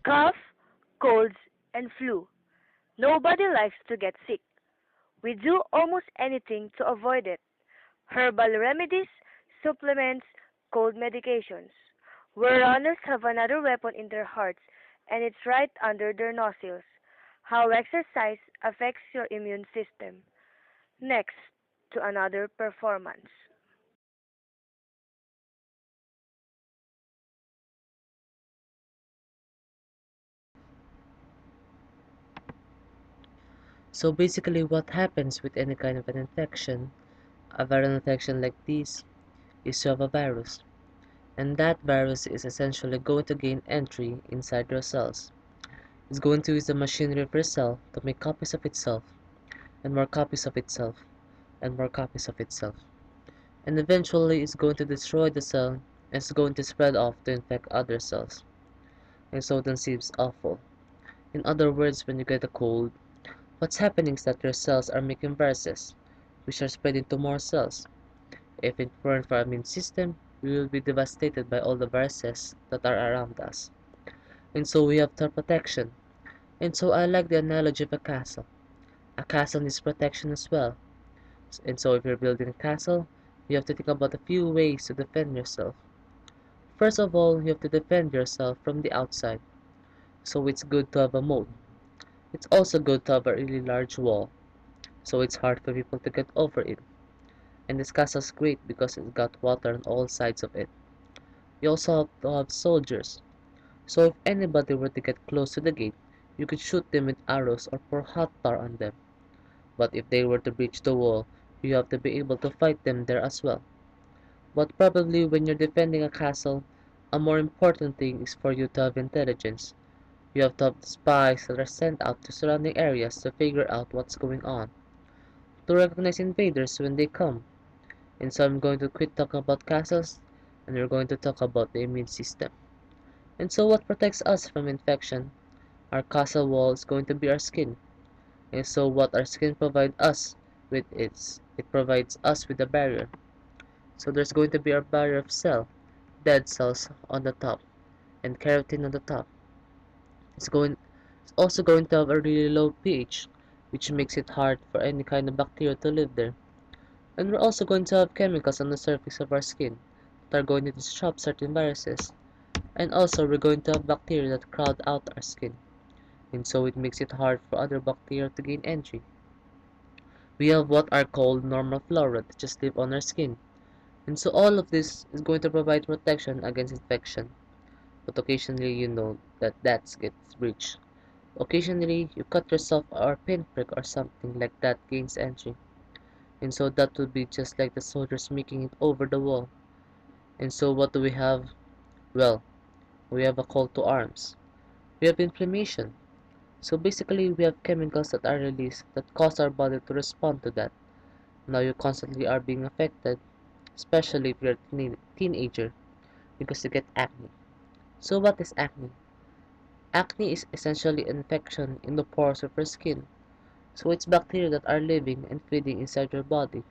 Cough, colds, and flu. Nobody likes to get sick. We do almost anything to avoid it. Herbal remedies, supplements, cold medications. Where runners have another weapon in their hearts, and it's right under their nostrils. How exercise affects your immune system. Next, to another performance. So basically what happens with any kind of an infection, a viral infection like this, is you have a virus. And that virus is essentially going to gain entry inside your cells. It's going to use the machinery of your cell to make copies of itself, and more copies of itself, and more copies of itself. And eventually it's going to destroy the cell, and it's going to spread off to infect other cells. And so then seems awful. In other words, when you get a cold, what's happening is that your cells are making viruses, which are spreading to more cells. If it weren't for our immune system, we will be devastated by all the viruses that are around us. And so we have third protection. And so I like the analogy of a castle. A castle needs protection as well. And so if you're building a castle, you have to think about a few ways to defend yourself. First of all, you have to defend yourself from the outside. So it's good to have a moat. It's also good to have a really large wall, so it's hard for people to get over it. And this castle's great because it's got water on all sides of it. You also have to have soldiers, so if anybody were to get close to the gate, you could shoot them with arrows or pour hot tar on them. But if they were to breach the wall, you have to be able to fight them there as well. But probably when you're defending a castle, a more important thing is for you to have intelligence. You have to have the spies that are sent out to surrounding areas to figure out what's going on, to recognize invaders when they come. And so I'm going to quit talking about castles, and we're going to talk about the immune system. And so what protects us from infection? Our castle wall is going to be our skin. And so what our skin provides us with is, it provides us with a barrier. So there's going to be our barrier of cell, dead cells on the top, and keratin on the top. It's going it's also going to have a really low pH, which makes it hard for any kind of bacteria to live there. And we're also going to have chemicals on the surface of our skin that are going to disrupt certain viruses. And also we're going to have bacteria that crowd out our skin, and so it makes it hard for other bacteria to gain entry. We have what are called normal flora that just live on our skin, and so all of this is going to provide protection against infection. But occasionally you know that gets breached. Occasionally you cut yourself or pinprick or something like that gains entry, and so that would be just like the soldiers making it over the wall. And so what do we have? Well, we have a call to arms. We have inflammation. So basically we have chemicals that are released that cause our body to respond to that. Now you constantly are being affected, especially if you're a teenager, because you get acne. So what is acne? Acne is essentially an infection in the pores of your skin. So it's bacteria that are living and feeding inside your body.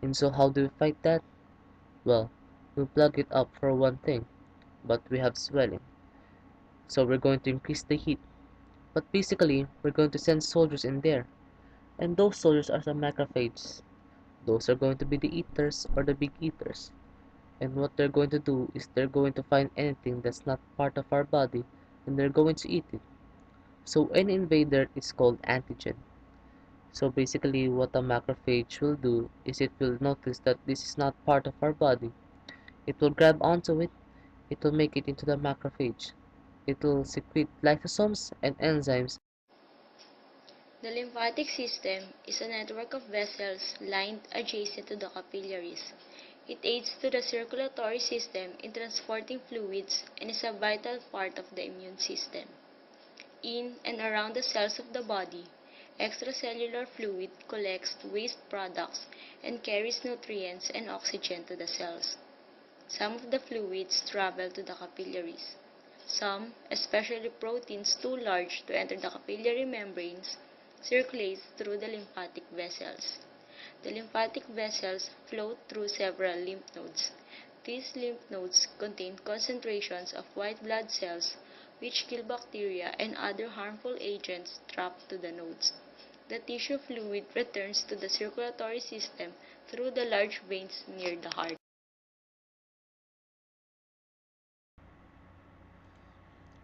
And so how do we fight that? Well, we plug it up for one thing, but we have swelling. So we're going to increase the heat. But basically, we're going to send soldiers in there. And those soldiers are the macrophages. Those are going to be the eaters or the big eaters. And what they're going to do is they're going to find anything that's not part of our body and they're going to eat it. So any invader is called antigen. So basically what a macrophage will do is it will notice that this is not part of our body. It will grab onto it, it will make it into the macrophage. It will secrete lysosomes and enzymes. The lymphatic system is a network of vessels lined adjacent to the capillaries. It aids to the circulatory system in transporting fluids and is a vital part of the immune system. In and around the cells of the body, extracellular fluid collects waste products and carries nutrients and oxygen to the cells. Some of the fluids travel to the capillaries. Some, especially proteins too large to enter the capillary membranes, circulate through the lymphatic vessels. The lymphatic vessels flow through several lymph nodes. These lymph nodes contain concentrations of white blood cells which kill bacteria and other harmful agents trapped to the nodes. The tissue fluid returns to the circulatory system through the large veins near the heart.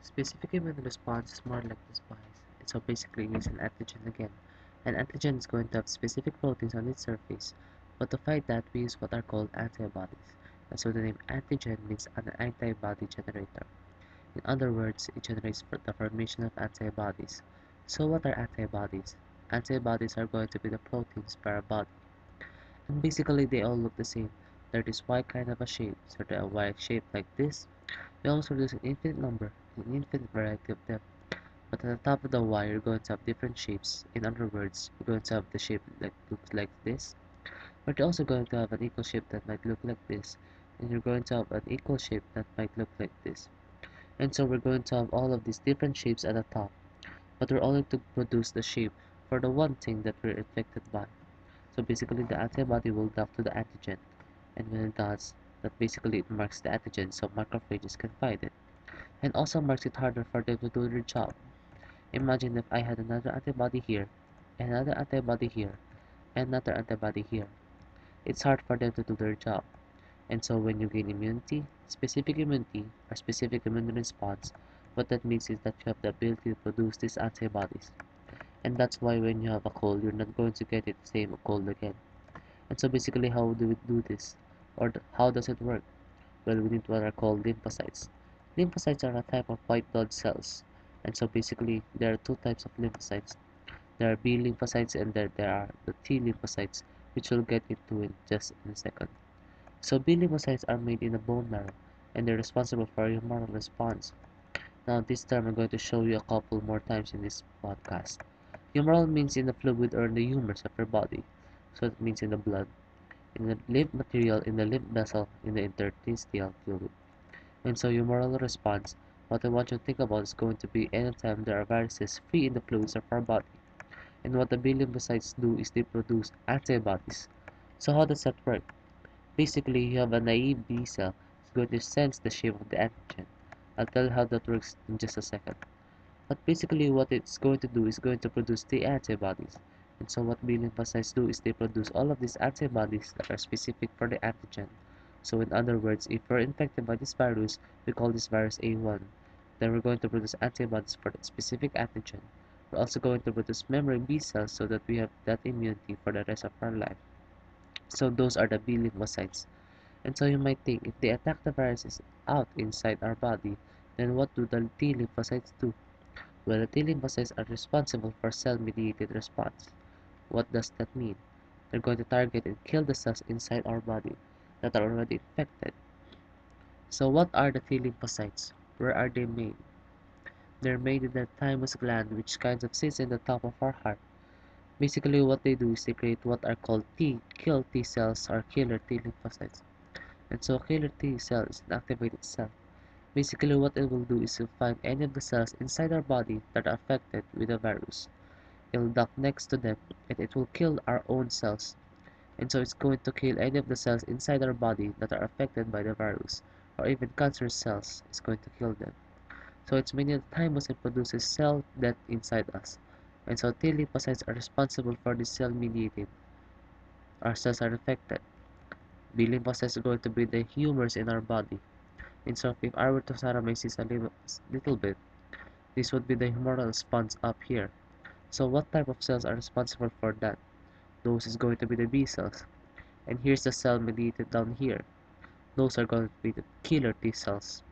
Specific immune response is more like this bias. And so basically it is an antigen again. An antigen is going to have specific proteins on its surface, but to fight that we use what are called antibodies. And so the name antigen means an antibody generator. In other words, it generates the formation of antibodies. So what are antibodies? Antibodies are going to be the proteins per body. And basically they all look the same. They're this Y kind of a shape, so they're a Y shape like this. We also produce an infinite number, an infinite variety of them. But at the top of the Y, you're going to have different shapes. In other words, you're going to have the shape that looks like this. But you're also going to have an equal shape that might look like this. And you're going to have an equal shape that might look like this. And so we're going to have all of these different shapes at the top. But we're only to produce the shape for the one thing that we're infected by. So basically the antibody will dock to the antigen. And when it does, that basically it marks the antigen so macrophages can find it. And also makes it harder for them to do their job. Imagine if I had another antibody here, another antibody here, and another antibody here. It's hard for them to do their job. And so when you gain immunity, or specific immune response, what that means is that you have the ability to produce these antibodies. And that's why when you have a cold, you're not going to get it the same cold again. And so basically how do we do this? Or how does it work? Well, we need what are called lymphocytes. Lymphocytes are a type of white blood cells. And so basically, there are two types of lymphocytes. There are B lymphocytes and there are the T lymphocytes, which we'll get into in just in a second. So B lymphocytes are made in the bone marrow, and they're responsible for your humoral response. Now, this term I'm going to show you a couple more times in this podcast. Humoral means in the fluid or in the humors of your body. So it means in the blood, in the lymph material, in the lymph vessel, in the interstitial fluid. And so your moral response, what I want you to think about is going to be anytime there are viruses free in the fluids of our body. And what the B lymphocytes do is they produce antibodies. So how does that work? Basically, you have a naive B cell that's going to sense the shape of the antigen. I'll tell you how that works in just a second. But basically what it's going to do is going to produce the antibodies. And so what B lymphocytes do is they produce all of these antibodies that are specific for the antigen. So in other words, if we're infected by this virus, we call this virus A1. Then we're going to produce antibodies for that specific antigen. We're also going to produce memory B cells so that we have that immunity for the rest of our life. So those are the B lymphocytes. And so you might think, if they attack the viruses out inside our body, then what do the T lymphocytes do? Well, the T lymphocytes are responsible for cell-mediated response. What does that mean? They're going to target and kill the cells inside our body that are already infected. So what are the T lymphocytes? Where are they made? They're made in the thymus gland, which kind of sits in the top of our heart. Basically, what they do is they create what are called kill T cells or killer T lymphocytes. And so, killer T cell is an activated cell. Basically, what it will do is to find any of the cells inside our body that are affected with the virus. It'll dock next to them and it will kill our own cells. And so it's going to kill any of the cells inside our body that are affected by the virus, or even cancer cells is going to kill them. So it's many times it produces cell death inside us. And so T lymphocytes are responsible for the cell mediated. Our cells are affected. B lymphocytes are going to be the humors in our body. And so if I were to summarize this a little bit, this would be the humoral response up here. So what type of cells are responsible for that? Those is going to be the B cells. And here's the cell mediated down here. Those are going to be the killer T cells.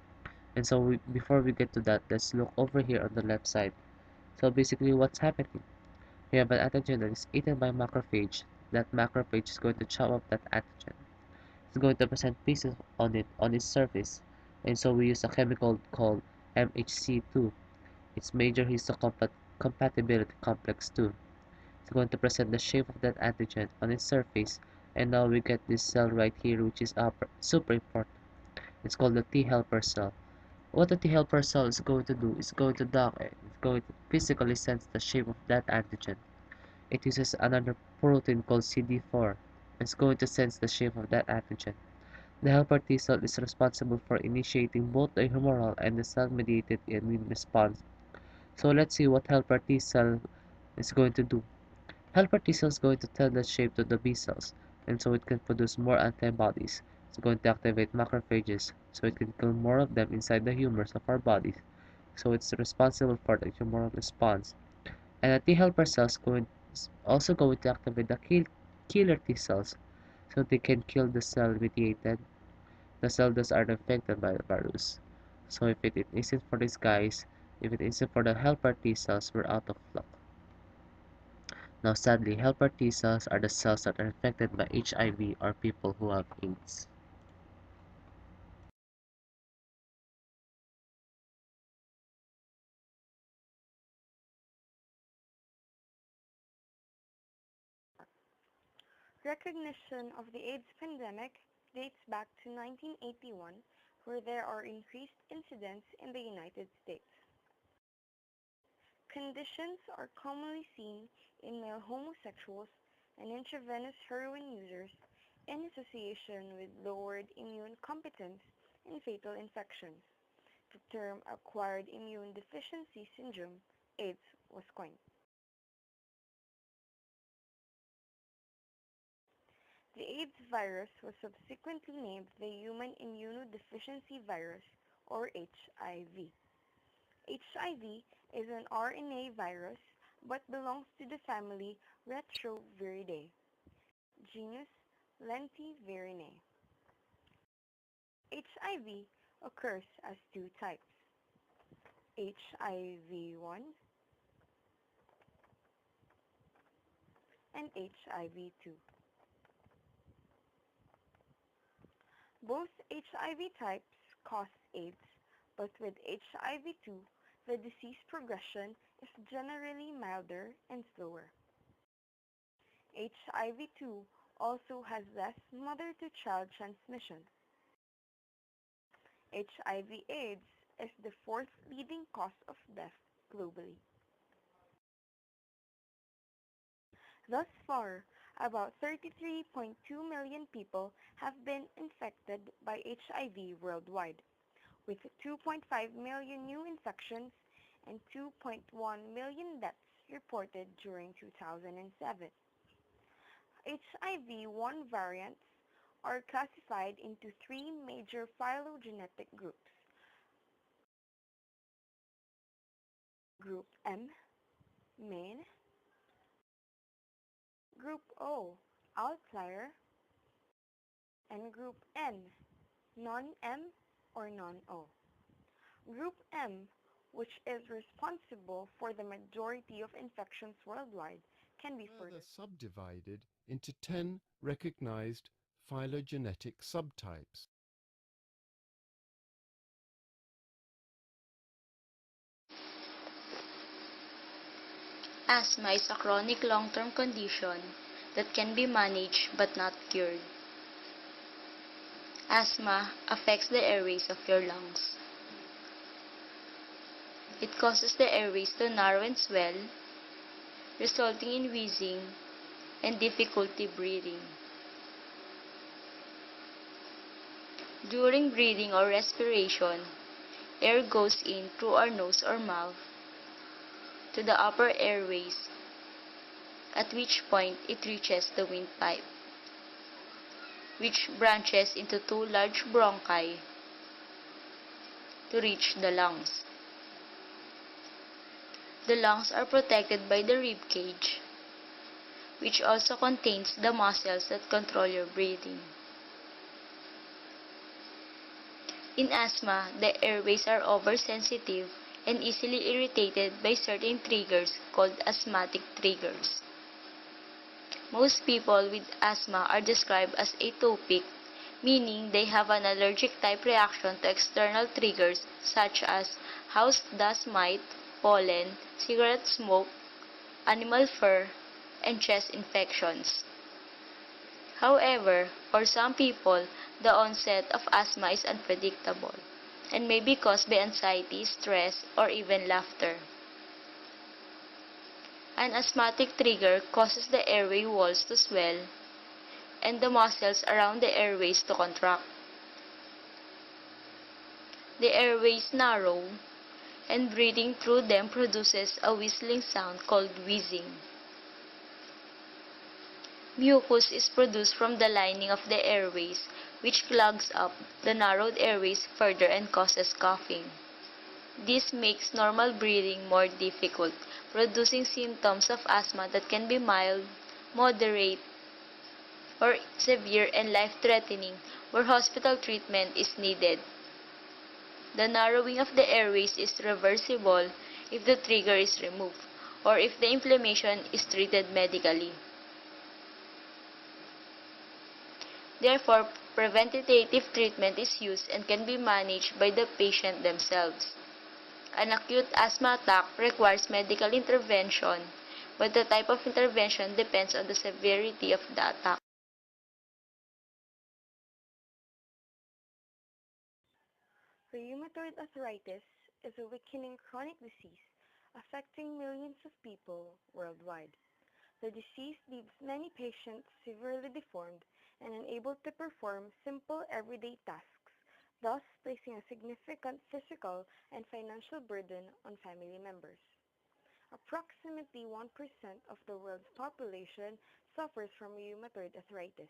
And so before we get to that, let's look over here on the left side. So basically what's happening? We have an antigen that is eaten by macrophage. That macrophage is going to chop up that antigen. It's going to present pieces on it on its surface. And so we use a chemical called MHC2. Its major histocompatibility complex 2. It's going to present the shape of that antigen on its surface, and now we get this cell right here, which is super important. It's called the T helper cell. What the T helper cell is going to do is going to dock it. It's going to physically sense the shape of that antigen. It uses another protein called CD4. It's going to sense the shape of that antigen. The helper T cell is responsible for initiating both the humoral and the cell-mediated immune response. So let's see what helper T cell is going to do. Helper T cell is going to tell the shape to the B cells, and so it can produce more antibodies. It's going to activate macrophages, so it can kill more of them inside the humors of our bodies. So it's responsible for the humoral response. And the T helper cells is also going to activate the killer T cells, so they can kill the cells that are infected by the virus. So if it isn't for these guys, if it isn't for the helper T cells, we're out of luck. Now sadly, helper T cells are the cells that are infected by HIV or people who have AIDS. Recognition of the AIDS pandemic dates back to 1981, where there are increased incidents in the United States. Conditions are commonly seen in male homosexuals and intravenous heroin users in association with lowered immune competence and fatal infections. The term acquired immune deficiency syndrome, AIDS, was coined. The AIDS virus was subsequently named the human immunodeficiency virus, or HIV. HIV is an RNA virus but belongs to the family Retroviridae, genus Lentivirinae. HIV occurs as two types, HIV-1 and HIV-2. Both HIV types cause AIDS, but with HIV-2, the disease progression is generally milder and slower. HIV-2 also has less mother-to-child transmission. HIV/AIDS is the fourth leading cause of death globally. Thus far, about 33.2 million people have been infected by HIV worldwide, with 2.5 million new infections and 2.1 million deaths reported during 2007. HIV-1 variants are classified into three major phylogenetic groups. Group M, main, Group O, outlier, and Group N, non-M or non-O. Group M, which is responsible for the majority of infections worldwide, can be further subdivided into 10 recognized phylogenetic subtypes. Asthma is a chronic long-term condition that can be managed but not cured. Asthma affects the airways of your lungs. It causes the airways to narrow and swell, resulting in wheezing and difficulty breathing. During breathing or respiration, air goes in through our nose or mouth to the upper airways, at which point it reaches the windpipe, which branches into two large bronchi to reach the lungs. The lungs are protected by the rib cage, which also contains the muscles that control your breathing. In asthma, the airways are oversensitive and easily irritated by certain triggers called asthmatic triggers. Most people with asthma are described as atopic, meaning they have an allergic type reaction to external triggers such as house dust mite, pollen, cigarette smoke, animal fur, and chest infections. However, for some people, the onset of asthma is unpredictable and may be caused by anxiety, stress, or even laughter. An asthmatic trigger causes the airway walls to swell and the muscles around the airways to contract. The airways narrow, and breathing through them produces a whistling sound called wheezing. Mucus is produced from the lining of the airways, which clogs up the narrowed airways further and causes coughing. This makes normal breathing more difficult, producing symptoms of asthma that can be mild, moderate, or severe and life-threatening, where hospital treatment is needed. The narrowing of the airways is reversible if the trigger is removed, or if the inflammation is treated medically. Therefore, preventative treatment is used and can be managed by the patient themselves. An acute asthma attack requires medical intervention, but the type of intervention depends on the severity of the attack. Rheumatoid arthritis is a weakening chronic disease affecting millions of people worldwide. The disease leaves many patients severely deformed and unable to perform simple everyday tasks, thus placing a significant physical and financial burden on family members. Approximately 1% of the world's population suffers from rheumatoid arthritis.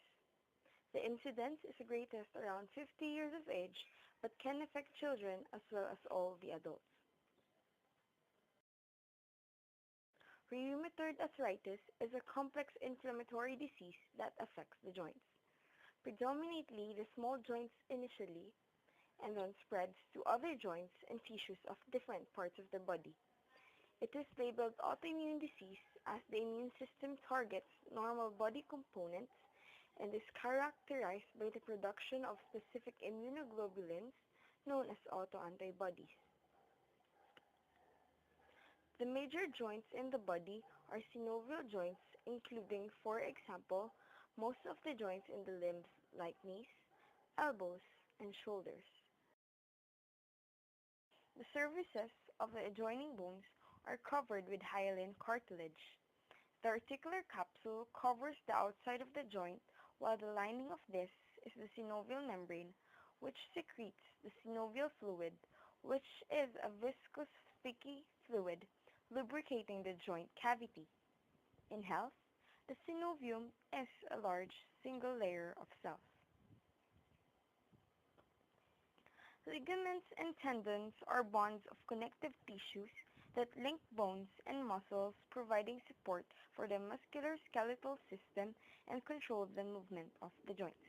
The incidence is greatest around 50 years of age, but can affect children as well as all the adults. Rheumatoid arthritis is a complex inflammatory disease that affects the joints, predominantly the small joints initially, and then spreads to other joints and tissues of different parts of the body. It is labeled autoimmune disease as the immune system targets normal body components and is characterized by the production of specific immunoglobulins known as autoantibodies. The major joints in the body are synovial joints, including, for example, most of the joints in the limbs like knees, elbows, and shoulders. The surfaces of the adjoining bones are covered with hyaline cartilage. The articular capsule covers the outside of the joint, while the lining of this is the synovial membrane, which secretes the synovial fluid, which is a viscous sticky fluid lubricating the joint cavity. In health, the synovium is a large single layer of cells. Ligaments and tendons are bonds of connective tissues that link bones and muscles, providing support for the musculoskeletal system and control the movement of the joints.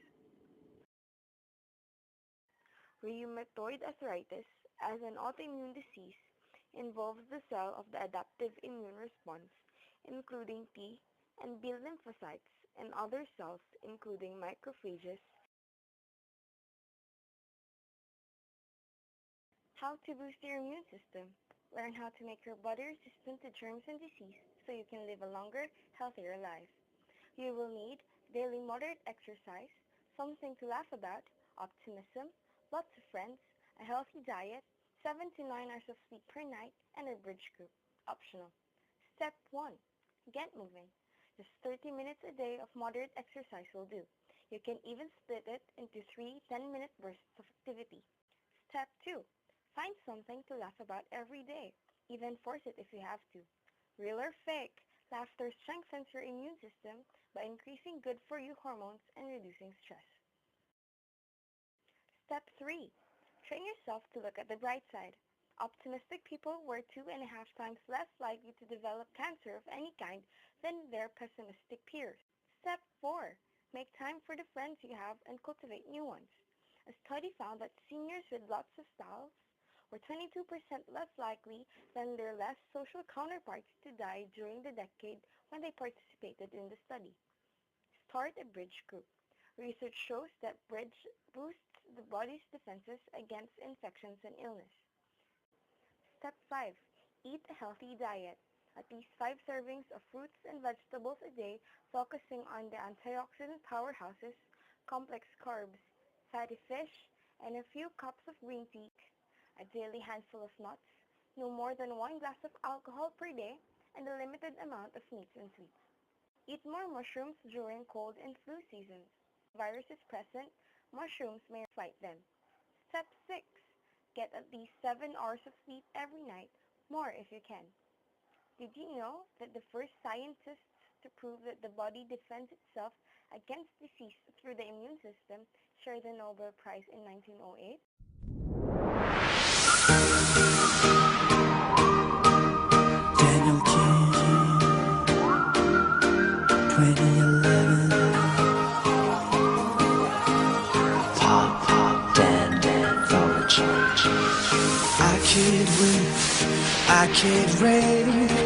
Rheumatoid arthritis, as an autoimmune disease, involves the cell of the adaptive immune response, including T and B lymphocytes, and other cells, including macrophages. How to boost your immune system. Learn how to make your body resistant to germs and disease so you can live a longer, healthier life. You will need daily moderate exercise, something to laugh about, optimism, lots of friends, a healthy diet, 7 to 9 hours of sleep per night, and a bridge group. Optional. Step 1. Get moving. Just 30 minutes a day of moderate exercise will do. You can even split it into 3 10-minute bursts of activity. Step 2. Find something to laugh about every day. Even force it if you have to. Real or fake, laughter strengthens your immune system by increasing good-for-you hormones and reducing stress. Step 3. Train yourself to look at the bright side. Optimistic people were 2.5 times less likely to develop cancer of any kind than their pessimistic peers. Step 4. Make time for the friends you have and cultivate new ones. A study found that seniors with lots of styles were 22% less likely than their less social counterparts to die during the decade when they participated in the study. Start a bridge group. Research shows that bridge boosts the body's defenses against infections and illness. Step 5. Eat a healthy diet. At least 5 servings of fruits and vegetables a day, focusing on the antioxidant powerhouses, complex carbs, fatty fish, and a few cups of green tea, a daily handful of nuts, no more than 1 glass of alcohol per day, and a limited amount of meats and sweets. Eat more mushrooms during cold and flu seasons. If the virus is present, mushrooms may fight them. Step 6. Get at least 7 hours of sleep every night, more if you can. Did you know that the first scientists to prove that the body defends itself against disease through the immune system shared the Nobel Prize in 1908? Daniel King, 2011. Pop, Dan, from the church. I can't wait, I can't wait.